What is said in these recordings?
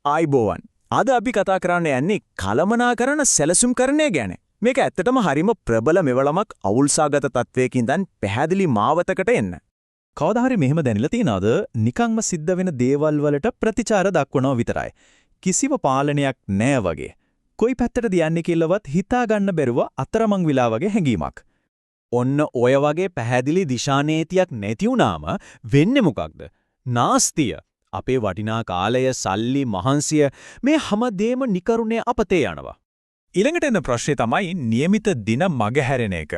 ආයිබෝවන්. අද අපි කතා කරන්න යන්නේ කලමනාකරන සැලසුම්කරණය ගැන. මේක ඇත්තටම හරිම ප්‍රබල මෙවලමක් අවුල්සාගත තත්වයකින් දැන් පැහැදිලි මාවතකට එන්න. කවදා හරි මෙහෙම දැනিলা තියනවාද? නිකන්ම සිද්ධ වෙන දේවල් වලට ප්‍රතිචාර දක්වනවා විතරයි. කිසිව පාලනයක් නැහැ වගේ. කොයි පැත්තටද යන්නේ කියලාවත් හිතා ගන්න බැරුව අතරමං විලා වගේ හැඟීමක්. ඔන්න ඔය වගේ පැහැදිලි දිශානීතියක් නැති වුනාම වෙන්නේ මොකක්ද? නාස්තිය. අපේ වටිනා කාලය, සල්ලි, මහන්සිය මේ හැමදේම නිකරුණේ අපතේ යනවා. ඊළඟට එන ප්‍රශ්නේ තමයි નિયમિત දින මගහැරෙන එක.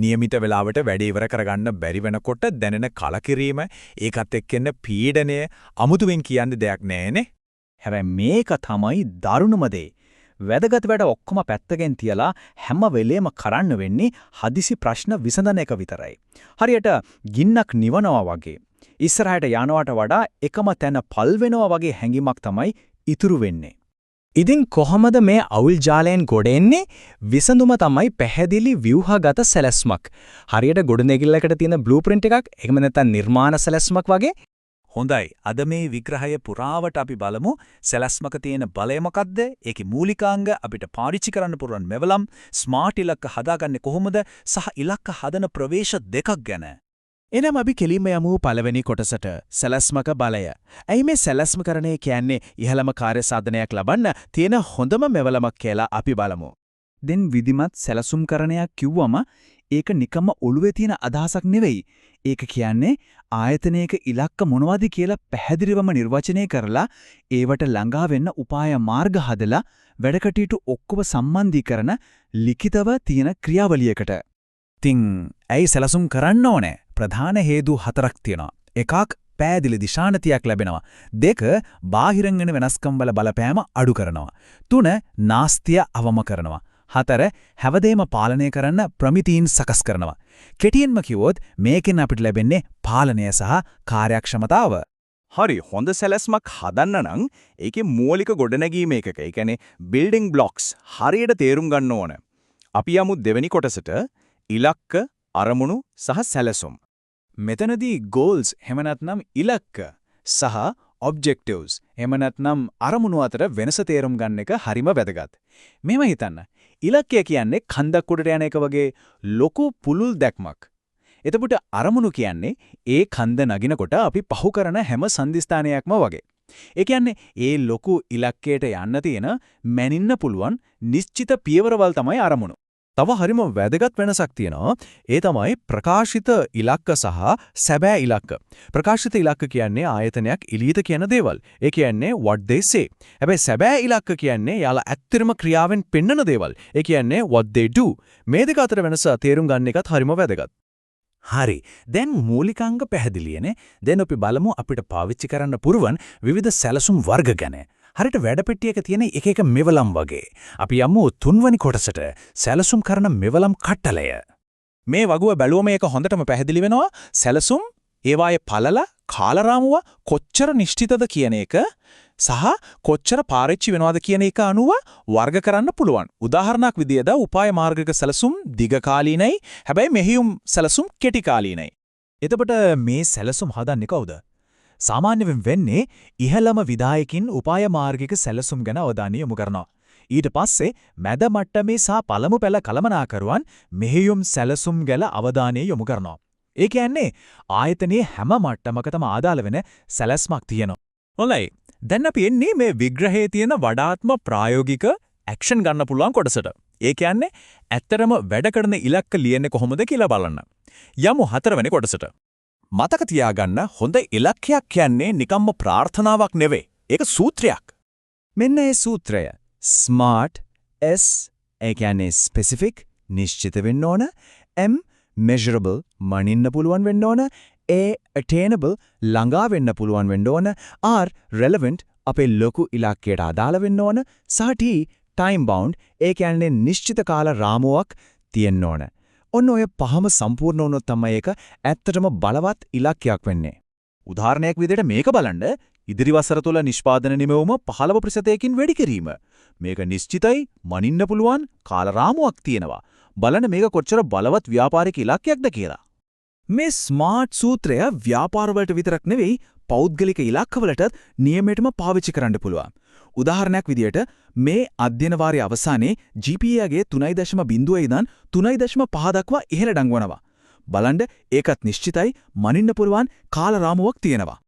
નિયમિત වෙලාවට වැඩ ඉවර කරගන්න බැරි වෙනකොට දැනෙන කලකිරීම, ඒකත් එක්කෙන පීඩනය අමුතුවෙන් කියන්න දෙයක් නැහැනේ. හැබැයි මේක තමයි දරුණුම දේ. වැදගත් වැඩ ඔක්කොම පැත්තකින් තියලා හැම වෙලේම කරන්න වෙන්නේ හදිසි ප්‍රශ්න විසඳන එක විතරයි. හරියට ගින්නක් නිවනවා වගේ. ඉස්සරහට යනවට වඩා එකම තැන පල් වෙනවා වගේ හැඟීමක් තමයි ඉතුරු වෙන්නේ. ඉතින් කොහොමද මේ අවුල් ජාලයෙන් ගොඩ එන්නේ? විසඳුම තමයි පැහැදිලි ව්‍යුහගත සැලැස්මක්. හරියට ගොඩනැගිල්ලකට තියෙන බ්ලූප්‍රින්ට් එකක්, එහෙම නැත්නම් නිර්මාණ සැලැස්මක් වගේ. හොඳයි. අද මේ විග්‍රහය පුරාවට අපි බලමු සැලැස්මක තියෙන බලය මොකක්ද? ඒකේ මූලිකාංග, අපිට පාවිච්චි කරන්න පුළුවන් මෙවලම්, ස්මාර්ට් ඉලක්ක හදාගන්නේ කොහොමද සහ ඉලක්ක හදන ප්‍රවේශ දෙකක් ගැන. එනම් අපි කෙලින්ම යමු පළවෙනි කොටසට. සැලැස්මක බලය. ඇයි මේ සැලැස්මකරණය කියන්නේ ඉහළම කාර්ය සාධනයක් ලබන්න තියෙන හොඳම මෙවලමක් කියලා අපි බලමු. දැන් විධිමත් සැලසුම්කරණයක් කිව්වම ඒක නිකම්ම ඔළුවේ තියෙන අදහසක් නෙවෙයි. ඒක කියන්නේ ආයතනයක ඉලක්ක මොනවද කියලා පැහැදිලිවම නිර්වචනය කරලා ඒවට ළඟා වෙන්න උපාය මාර්ග හදලා වැඩකටයුතු ඔක්කොම සම්බන්ධීකරන ලිඛිතව තියෙන ක්‍රියාවලියකට. තින් ඇයි සැලසුම් කරන්න ඕනේ? ප්‍රධාන හේතු හතරක් තියෙනවා. එකක් පැහැදිලි දිශානතියක් ලැබෙනවා. දෙක බාහිරින් එන වෙනස්කම් වල බලපෑම අඩු කරනවා. තුන නාස්තිය අවම කරනවා. හතර හැවදේම පාලනය කරන්න ප්‍රමිතීන් සකස් කරනවා. කෙටියෙන්ම කිව්වොත් මේකෙන් අපිට ලැබෙන්නේ පාලනය සහ කාර්යක්ෂමතාව. හරි, හොඳ සැලැස්මක් හදන්න නම් ඒකේ මූලික ගොඩනැගීම එකක, ඒ කියන්නේ බිල්ඩින් බ්ලොක්ස් හරියට තේරුම් ගන්න ඕන. අපි යමු දෙවෙනි කොටසට. ඉලක්ක, අරමුණු සහ සැලසුම්. මෙතනදී goals එහෙම නැත්නම් ඉලක්ක සහ objectives එහෙම නැත්නම් අරමුණු අතර වෙනස තේරුම් ගන්න එක හරිම වැදගත්. මේව හිතන්න. ඉලක්කය කියන්නේ කන්දක් උඩට යන එක වගේ ලොකු පුළුල් දැක්මක්. එතකොට අරමුණු කියන්නේ ඒ කන්ද නගිනකොට අපි පහු කරන හැම සංදිස්ථානයක්ම වගේ. ඒ කියන්නේ ඒ ලොකු ඉලක්කයට යන්න තියෙන මැනින්න පුළුවන් නිශ්චිත පියවරවල් තමයි අරමුණු. තව හරිම වැදගත් වෙනසක් තියෙනවා. ඒ තමයි ප්‍රකාශිත ඉලක්ක සහ සැබෑ ඉලක්ක. ප්‍රකාශිත ඉලක්ක කියන්නේ ආයතනයක් එළියට කියන දේවල්. ඒ කියන්නේ what they say. හැබැයි සැබෑ ඉලක්ක කියන්නේ යාලා ඇත්තටම ක්‍රියාවෙන් පෙන්වන දේවල්. ඒ කියන්නේ what they do. මේ දෙක අතර වෙනස තේරුම් ගන්න එකත් හරිම වැදගත්. හරි. දැන් මූලිකාංග පැහැදිලියනේ. දැන් අපි බලමු අපිට පාවිච්චි කරන්න පුරුවන් විවිධ සැලසුම් වර්ග ගැන. හරියට වැඩපෙට්ටියක තියෙන එක එක මෙවලම් වගේ. අපි යමු තුන්වෙනි කොටසට. සැලසුම් කරන මෙවලම් කට්ටලය. මේ වගුව බැලුවම ඒක හොඳටම පැහැදිලි වෙනවා. සැලසුම් ඒවායේ පළල, කාලරාමුව කොච්චර නිශ්චිතද කියන එක සහ කොච්චර පාරිච්චි වෙනවද කියන එක අනුව වර්ග කරන්න පුළුවන්. උදාහරණයක් විදියට උපාය මාර්ගික සැලසුම් දීර්ඝකාලීනයි, හැබැයි මෙහියුම් සැලසුම් කෙටි කාලීනයි. එතකොට මේ සැලසුම් හදන්නේ කවුද? සාමාන්‍යයෙන් වෙන්නේ ඉහළම විධායකින් උපාය මාර්ගික සැලසුම් ගැන අවධානය යොමු කරනවා. ඊට පස්සේ මැද මට්ටමේ සහ පළමු පෙළ කළමනාකරුවන් මෙහෙයුම් සැලසුම් ගැන අවධානය යොමු කරනවා. ඒ කියන්නේ ආයතනයේ හැම මට්ටමකටම ආදාළ වෙන සැලැස්මක් තියෙනවා. හොඳයි. දැන් අපි එන්නේ මේ විග්‍රහයේ තියෙන වඩාත්ම ප්‍රායෝගික ඇක්ෂන් ගන්න පුළුවන් කොටසට. ඒ කියන්නේ ඇත්තරම වැඩ කරන ඉලක්ක ලියන්නේ කොහොමද කියලා බලන්න. යමු හතරවෙනි කොටසට. මතක තියාගන්න හොඳ ඉලක්කයක් කියන්නේ නිකම්ම ප්‍රාර්ථනාවක් නෙවෙයි. ඒක සූත්‍රයක්. මෙන්න ඒ සූත්‍රය. SMART S ඒ කියන්නේ specific නිශ්චිත වෙන්න ඕන. M measurable මනින්න පුළුවන් වෙන්න ඕන. A attainable ළඟා වෙන්න පුළුවන් වෙන්න ඕන. R relevant අපේ ලොකු ඉලක්කයට අදාළ වෙන්න ඕන. සහ T time bound ඒ කියන්නේ නිශ්චිත කාල රාමුවක් තියෙන්න ඕන. ඔන්න ඔය පහම සම්පූර්ණ වුණොත් තමයි ඒක ඇත්තටම බලවත් ඉලක්කයක් වෙන්නේ. උදාහරණයක් විදිහට මේක බලන්න. ඉදිරි වසර තුල නිෂ්පාදන නිමවුම 15%කින් වැඩි කිරීම. මේක නිශ්චිතයි, මනින්න පුළුවන් කාලරාමුවක් තියෙනවා. බලන්න මේක කොච්චර බලවත් ව්‍යාපාරික ඉලක්කයක්ද කියලා. මේ ස්මාර්ට් සූත්‍රය ව්‍යාපාර වලට විතරක් නෙවෙයි පෞද්ගලික ඉලක්කවලටත් නියමයටම පාවිච්චි කරන්න පුළුවන්. උදාහරණයක් විදියට මේ අධ්‍යයන වාරයේ අවසානයේ GPA ගේ 3.0 ඉඳන් 3.5 දක්වා ඉහළ ඩංගවනවා. බලන්න ඒකත් නිශ්චිතයි මනින්න පුළුවන් කාලරාමුවක් තියෙනවා.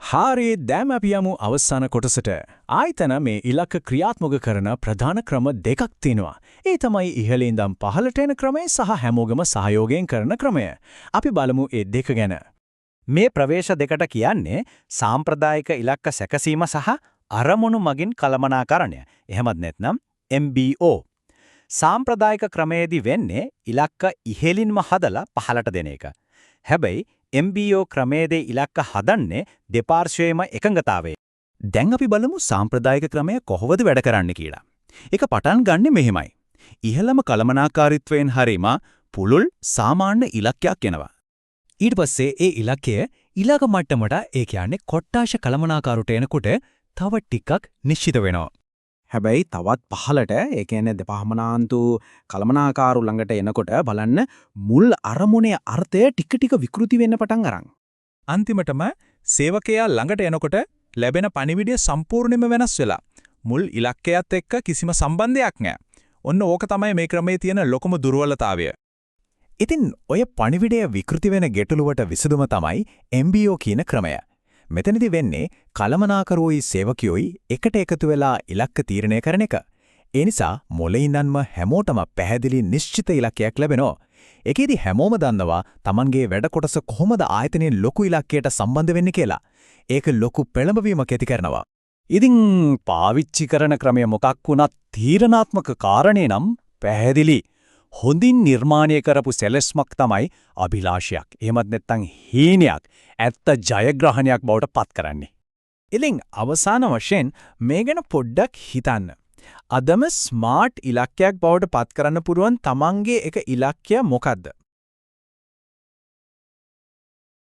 හරි දැන් අපි යමු අවසාන කොටසට. ආයතන මේ ඉලක්ක ක්‍රියාත්මක කරන ප්‍රධාන ක්‍රම දෙකක් තියෙනවා. ඒ තමයි ඉහළින් ඉඳන් පහළට එන ක්‍රමය සහ හැමෝගෙම සහයෝගයෙන් කරන ක්‍රමය. අපි බලමු මේ දෙක ගැන. මේ ප්‍රවේශ දෙකට කියන්නේ සාම්ප්‍රදායික ඉලක්ක සැකසීම සහ අරමුණු මගින් කළමනාකරණය. එහෙමත් නැත්නම් MBO. සාම්ප්‍රදායික ක්‍රමයේදී වෙන්නේ ඉලක්ක ඉහළින්ම හදලා පහළට දෙන එක. හැබැයි MBO ක්‍රමයේදී ඉලක්ක හදන්නේ දෙපාර්ශ්වයේම එකඟතාවයේ. දැන් අපි බලමු සාම්ප්‍රදායික ක්‍රමය කොහොමද වැඩ කරන්නේ කියලා. ඒක පටන් ගන්නෙ මෙහෙමයි. ඉහළම කළමනාකාරීත්වයෙන් හරීම පුළුල් සාමාන්‍ය ඉලක්කයක් එනවා. ඊට පස්සේ ඒ ඉලක්කය ඊළඟ මට්ටමට ඒ කියන්නේ කොට්ටාශ කළමනාකාරට එනකොට තව ටිකක් නිශ්චිත වෙනවා. හැබැයි තවත් පහළට ඒ කියන්නේ දෙපහමනාන්තු කළමනාකාරු ළඟට එනකොට බලන්න මුල් අරමුණේ අර්ථය ටික ටික විකෘති වෙන්න පටන් අරන්. අන්තිමටම සේවකයා ළඟට එනකොට ලැබෙන පණිවිඩය සම්පූර්ණයෙන්ම වෙනස් වෙලා මුල් ඉලක්කයත් එක්ක කිසිම සම්බන්ධයක් නැහැ. ඔන්න ඕක තමයි මේ ක්‍රමයේ තියෙන ලොකුම දුර්වලතාවය. ඉතින් ඔය පණිවිඩය විකෘති වෙන ගැටලුවට විසඳුම තමයි MBO කියන ක්‍රමය. මෙතනදී වෙන්නේ කළමනාකරුවෝයි සේවකයෝයි එකට එකතු වෙලා ඉලක්ක තීරණය කරන එක. ඒ නිසා මොළේ ඉඳන්ම හැමෝටම පැහැදිලි නිශ්චිත ඉලක්කයක් ලැබෙනවා. ඒකෙදි හැමෝම දන්නවා Tamanගේ වැඩ කොටස කොහොමද ආයතනයේ ලොකු ඉලක්කයට සම්බන්ධ වෙන්නේ කියලා. ඒක ලොකු පෙළඹවීමක් ඇති කරනවා. ඉතින් පාවිච්චි කරන ක්‍රමය මොකක් වුණත් තීරණාත්මක කාරණේ නම් පැහැදිලි. හොඳින් නිර්මාණය කරපු සැලැස්මක් තමයි අභිලාෂයක්. එහෙමත් නැත්නම් හීනයක්, ඇත්ත ජයග්‍රහණයක් බවට පත් කරන්නේ. ඉතින් අවසාන වශයෙන් මේ ගැන පොඩ්ඩක් හිතන්න. අදම ස්මාර්ට් ඉලක්කයක් බවට පත් කරන්න පුරුවන් තමන්ගේ එක ඉලක්කය මොකද්ද?